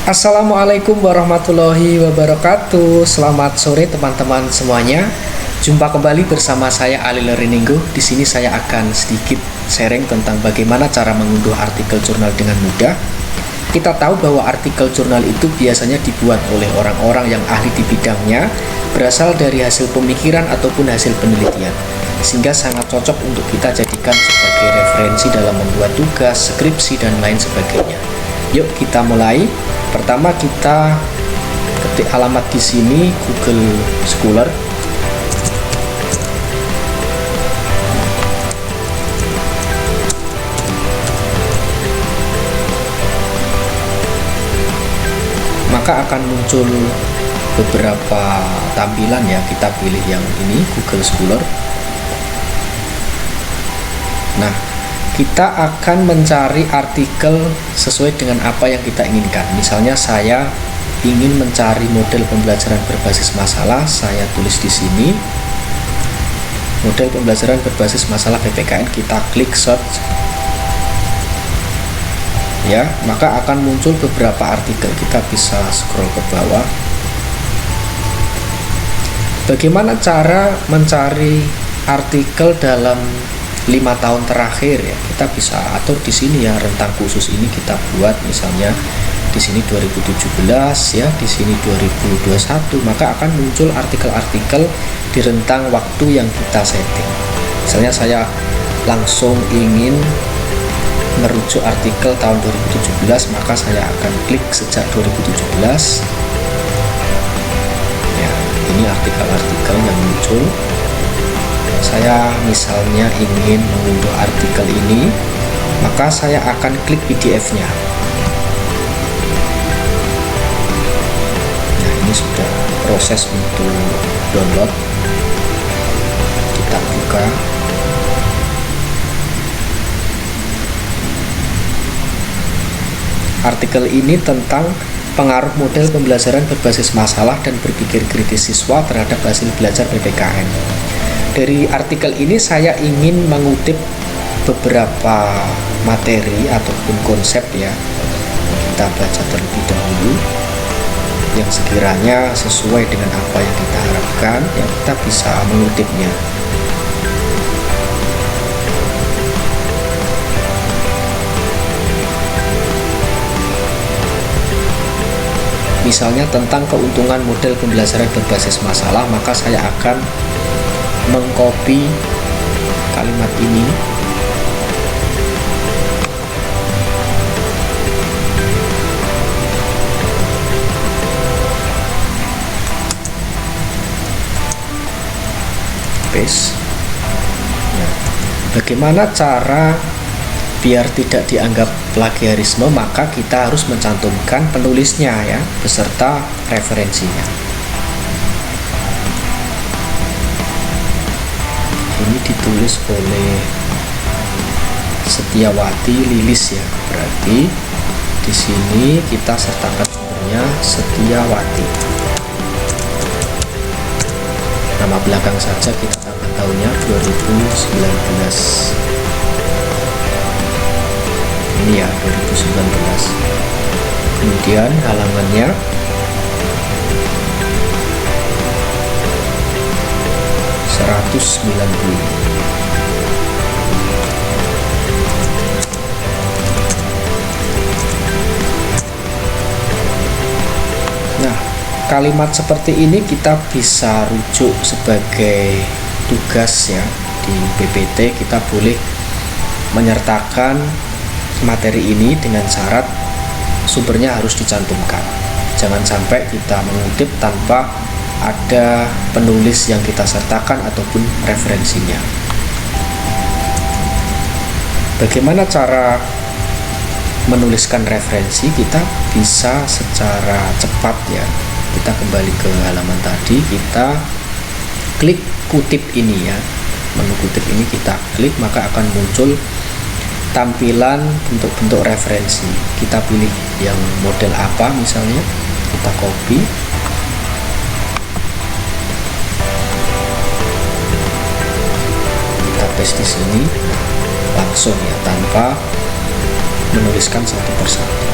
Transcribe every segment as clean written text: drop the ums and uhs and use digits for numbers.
Assalamualaikum warahmatullahi wabarakatuh. Selamat sore teman-teman semuanya. Jumpa kembali bersama saya Ali Lerininggo. Di sini saya akan sedikit sharing tentang bagaimana cara mengunduh artikel jurnal dengan mudah. Kita tahu bahwa artikel jurnal itu biasanya dibuat oleh orang-orang yang ahli di bidangnya, berasal dari hasil pemikiran ataupun hasil penelitian, sehingga sangat cocok untuk kita jadikan sebagai referensi dalam membuat tugas, skripsi, dan lain sebagainya. Yuk kita mulai. Pertama kita ketik alamat di sini Google Scholar. Maka akan muncul beberapa tampilan ya. Kita pilih yang ini, Google Scholar. Nah, kita akan mencari artikel sesuai dengan apa yang kita inginkan. Misalnya saya ingin mencari model pembelajaran berbasis masalah, saya tulis di sini model pembelajaran berbasis masalah PPKN, kita klik search. Ya, maka akan muncul beberapa artikel. Kita bisa scroll ke bawah. Bagaimana cara mencari artikel dalam 5 tahun terakhir ya? Kita bisa atur di sini ya, rentang khusus ini kita buat misalnya di sini 2017 ya, di sini 2021, maka akan muncul artikel-artikel di rentang waktu yang kita setting. Misalnya saya langsung ingin merujuk artikel tahun 2017, maka saya akan klik sejak 2017. Ya, ini artikel-artikel yang muncul. Saya misalnya ingin mengunduh artikel ini, maka saya akan klik PDF-nya. Nah, ini sudah proses untuk download. Kita buka. Artikel ini tentang pengaruh model pembelajaran berbasis masalah dan berpikir kritis siswa terhadap hasil belajar PPKN. Dari artikel ini saya ingin mengutip beberapa materi ataupun konsep ya. Kita baca terlebih dahulu yang sekiranya sesuai dengan apa yang kita harapkan, ya kita bisa mengutipnya. Misalnya tentang keuntungan model pembelajaran berbasis masalah, maka saya akan mengcopy kalimat ini, paste. Nah, bagaimana cara biar tidak dianggap plagiarisme? Maka kita harus mencantumkan penulisnya ya, beserta referensinya. Ini ditulis oleh Setiawati Lilis ya, berarti di sini kita sertakan sumbernya Setiawati. Nama belakang saja kita tambah tahunnya 2019. Ini ya 2019. Kemudian halamannya Nah, kalimat seperti ini kita bisa rujuk sebagai tugas ya. Di PPT kita boleh menyertakan materi ini dengan syarat sumbernya harus dicantumkan. Jangan sampai kita mengutip tanpa ada penulis yang kita sertakan ataupun referensinya. Bagaimana cara menuliskan referensi? Kita bisa secara cepat ya. Kita kembali ke halaman tadi, kita klik kutip ini ya. Menu kutip ini kita klik, maka akan muncul tampilan bentuk-bentuk referensi. Kita pilih yang model apa misalnya, kita copy. Paste di sini langsung ya, tanpa menuliskan satu persatu.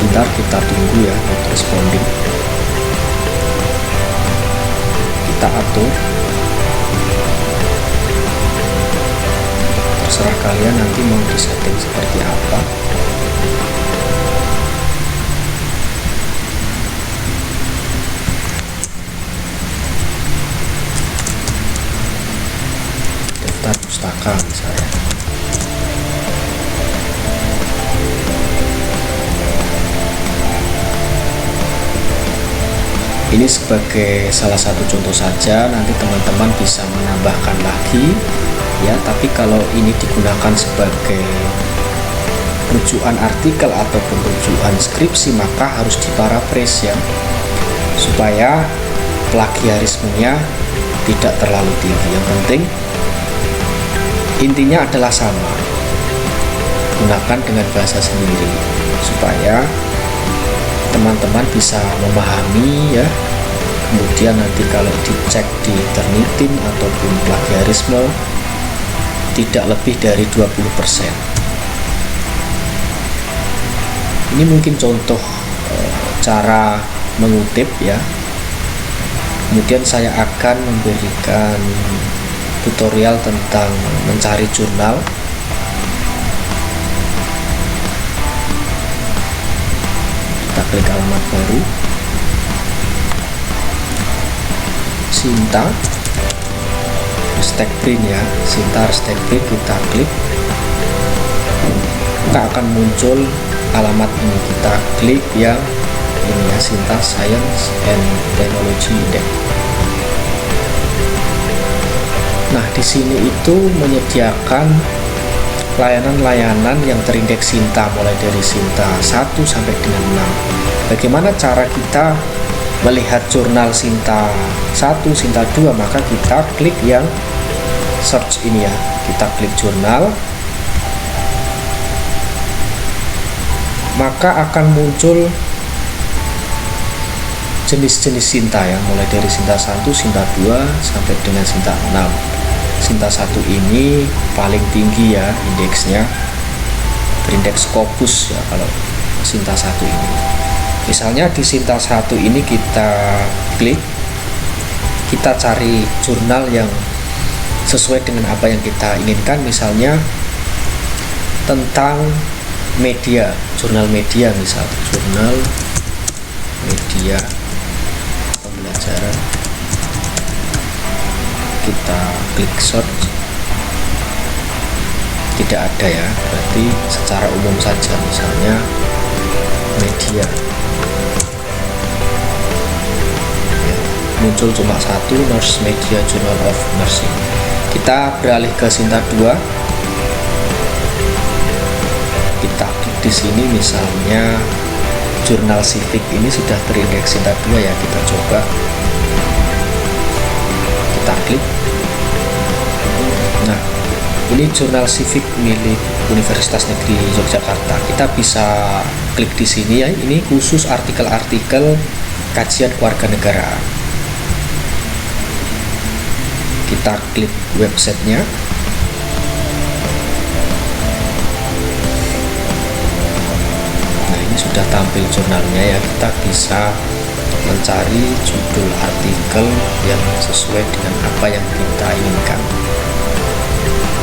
sebentar, kita tunggu ya, not responding. Kita atur, terserah kalian nanti mau disetting seperti apa. Daftar pustaka misalnya. Ini sebagai salah satu contoh saja, nanti teman-teman bisa menambahkan lagi ya. Tapi kalau ini digunakan sebagai rujukan artikel ataupun rujukan skripsi, maka harus diparaphrase ya, supaya plagiarismenya tidak terlalu tinggi. Yang penting intinya adalah sama, gunakan dengan bahasa sendiri supaya teman-teman bisa memahami ya. Kemudian nanti kalau dicek di Turnitin ataupun plagiarisme tidak lebih dari 20%. Ini mungkin contoh cara mengutip ya. Kemudian saya akan memberikan tutorial tentang mencari jurnal. Kita klik alamat baru, Sinta Stack Print ya, Sinta Stack Print, kita klik, maka akan muncul alamat ini. Kita klik yang ini ya, Sinta Science and Technology Index. Nah, di sini itu menyediakan layanan-layanan yang terindeks Sinta, mulai dari Sinta 1 sampai dengan 6. Bagaimana cara kita melihat jurnal Sinta 1, Sinta 2? Maka kita klik yang search ini ya, kita klik jurnal, maka akan muncul jenis-jenis Sinta ya, mulai dari Sinta 1, Sinta 2 sampai dengan Sinta 6. Sinta 1 ini paling tinggi ya indeksnya, berindeks Scopus ya kalau Sinta 1 ini. Misalnya di Sinta 1 ini kita klik, kita cari jurnal yang sesuai dengan apa yang kita inginkan, misalnya tentang media, jurnal media, misal jurnal media pembelajaran. Kita klik search, tidak ada ya, berarti secara umum saja, misalnya media ya, muncul cuma satu, Nurse Media Journal of Nursing. Kita beralih ke Sinta 2, kita klik di sini, misalnya jurnal Civic ini sudah terindeks Sinta 2 ya, kita coba, kita klik. Nah, ini jurnal Civic milik Universitas Negeri Yogyakarta. Kita bisa klik di sini ya, ini khusus artikel-artikel kajian kewarganegaraan. Kita klik websitenya. Nah, ini sudah tampil jurnalnya ya, kita bisa mencari judul artikel yang sesuai dengan apa yang kita inginkan.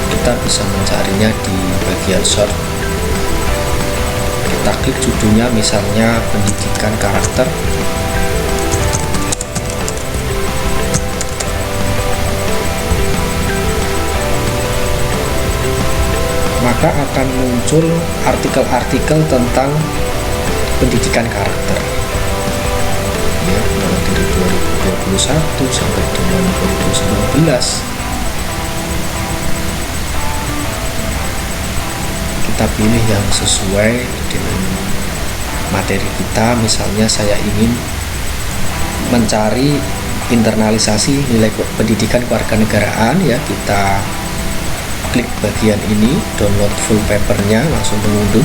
Kita bisa mencarinya di bagian search. Kita klik judulnya, misalnya pendidikan karakter. Maka akan muncul artikel-artikel tentang pendidikan karakter ya, mulai dari 2021 sampai dengan 2019. Kita pilih yang sesuai dengan materi kita. Misalnya saya ingin mencari internalisasi nilai pendidikan kewarganegaraan ya, kita klik bagian ini, download full papernya, langsung mengunduh.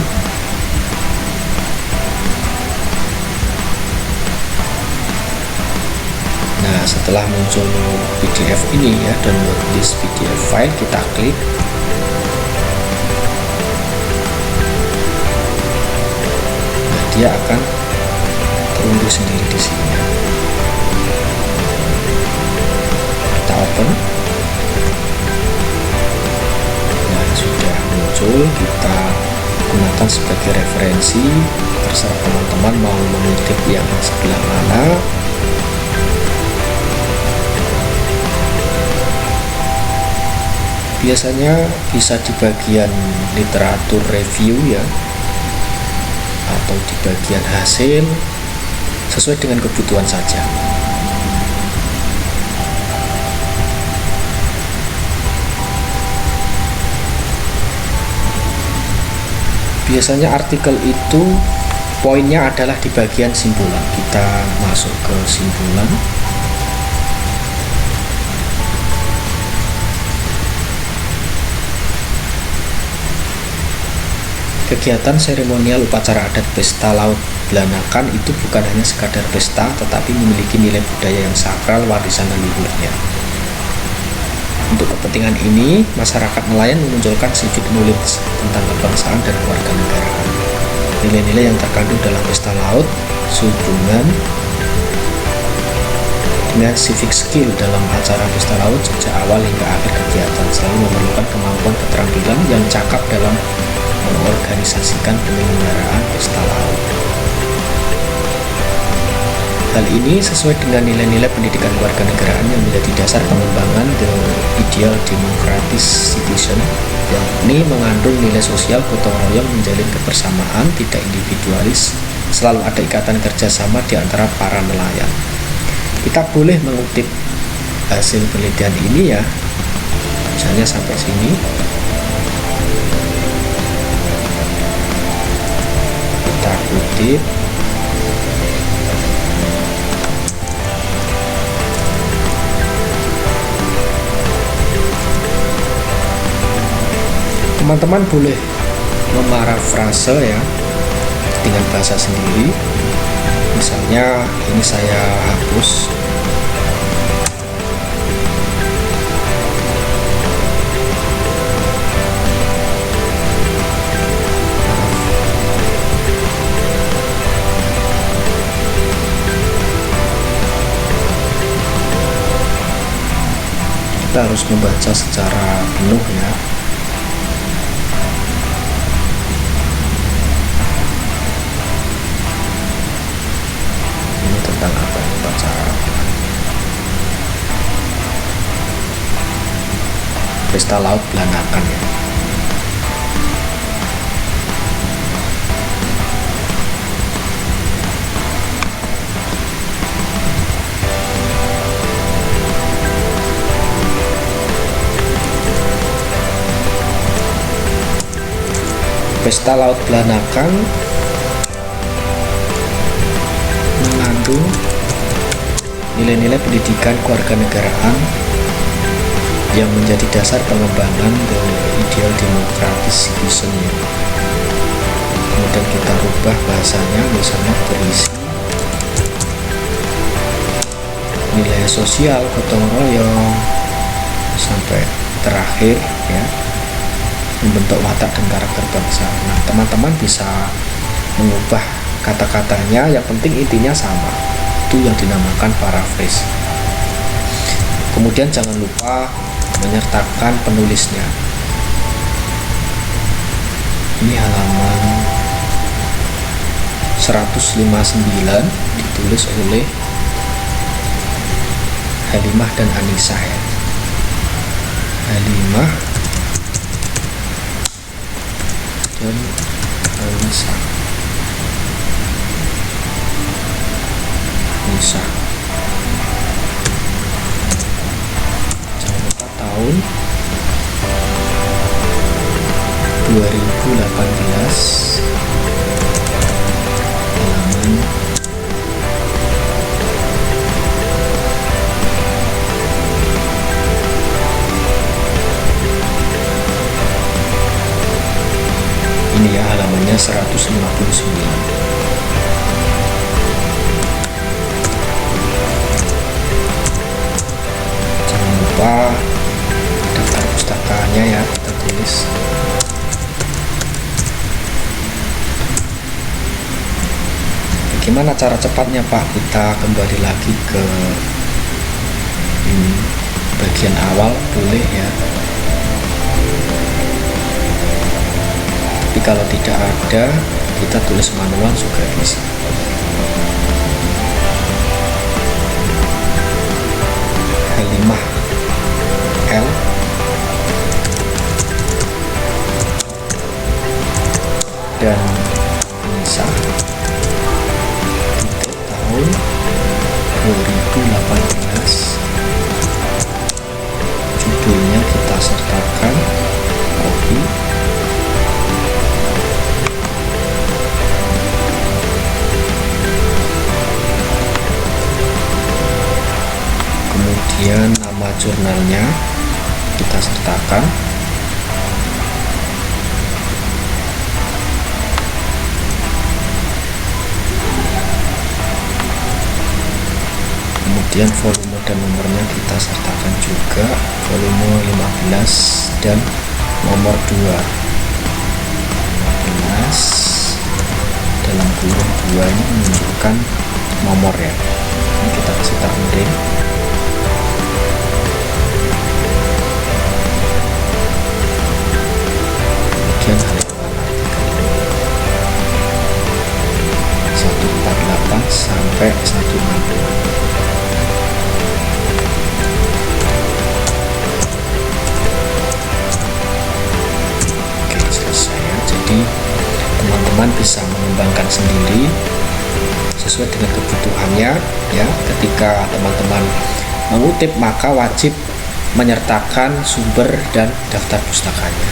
Nah, setelah muncul PDF ini ya, download this PDF file, kita klik. Dia dia akan terunduh sendiri di sini. Kita open. Nah, sudah muncul. Kita gunakan sebagai referensi, terserah teman-teman mau mengutip yang sebelah mana. Biasanya bisa di bagian literatur review ya, atau di bagian hasil, sesuai dengan kebutuhan saja. Biasanya artikel itu poinnya adalah di bagian simpulan. Kita masuk ke simpulan. Kegiatan seremonial upacara adat pesta laut Blanakan itu bukan hanya sekadar pesta, tetapi memiliki nilai budaya yang sakral warisan leluhurnya. Untuk kepentingan ini, masyarakat nelayan memunculkan civic knowledge tentang kebangsaan dan kewarganegaraan. Nilai-nilai yang terkandung dalam pesta laut sehubungan dengan civic skill dalam acara pesta laut sejak awal hingga akhir kegiatan, selalu memerlukan kemampuan keterampilan yang cakap dalam mengorganisasikan penyelenggaraan pesta laut. Hal ini sesuai dengan nilai-nilai pendidikan kewarganegaraan yang menjadi dasar pengembangan the ideal democratic citizen, yakni mengandung nilai sosial gotong royong, menjalin kebersamaan, tidak individualis, selalu ada ikatan kerjasama di antara para nelayan. Kita boleh mengutip hasil penelitian ini ya, misalnya sampai sini. Kita kutip. Teman-teman boleh memarafrase ya dengan bahasa sendiri. Misalnya ini saya hapus. Kita harus membaca secara penuh ya. Tentang apa yang upacara pesta laut Blanakan ya. Pesta laut Blanakan mengandung nilai-nilai pendidikan kewarganegaraan yang menjadi dasar pengembangan the ideal democratic citizen. Kemudian kita rubah bahasanya, misalnya berisi nilai sosial gotong royong sampai terakhir ya, membentuk watak dan karakter bangsa. Nah, teman-teman bisa mengubah kata-katanya, yang penting intinya sama. Itu yang dinamakan paraphrase. Kemudian jangan lupa menyertakan penulisnya. Ini halaman 159, ditulis oleh Halimah dan Anissa ya. Halimah dan Anissa. Jangan lupa tahun 2018 halaman 159. Jangan lupa daftar pustakanya ya, kita tulis. Bagaimana cara cepatnya Pak? Kita kembali lagi ke bagian awal boleh ya. Tapi kalau tidak ada, kita tulis manual juga bisa. H5L dan bisa titik tahun 2018. Judulnya kita sertakan, copy, kemudian nama jurnalnya kita sertakan, kemudian volume dan nomornya kita sertakan juga, volume 15 dan nomor 2, 15 dalam kurung 2 ini menunjukkan nomor ya. Ini kita kasih tanding, kemudian halaman artikel 148 sampai 162. Teman-teman bisa mengembangkan sendiri sesuai dengan kebutuhannya ya. Ketika teman-teman mengutip maka wajib menyertakan sumber dan daftar pustakanya,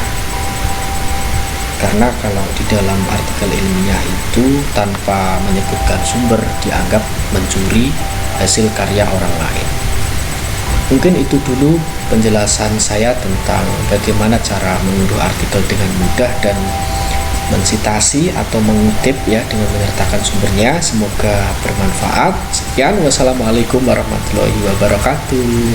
karena kalau di dalam artikel ilmiah itu tanpa menyebutkan sumber dianggap mencuri hasil karya orang lain. Mungkin itu dulu penjelasan saya tentang bagaimana cara mengunduh artikel dengan mudah dan mensitasi atau mengutip ya dengan menyertakan sumbernya. Semoga bermanfaat. Sekian, wassalamualaikum warahmatullahi wabarakatuh.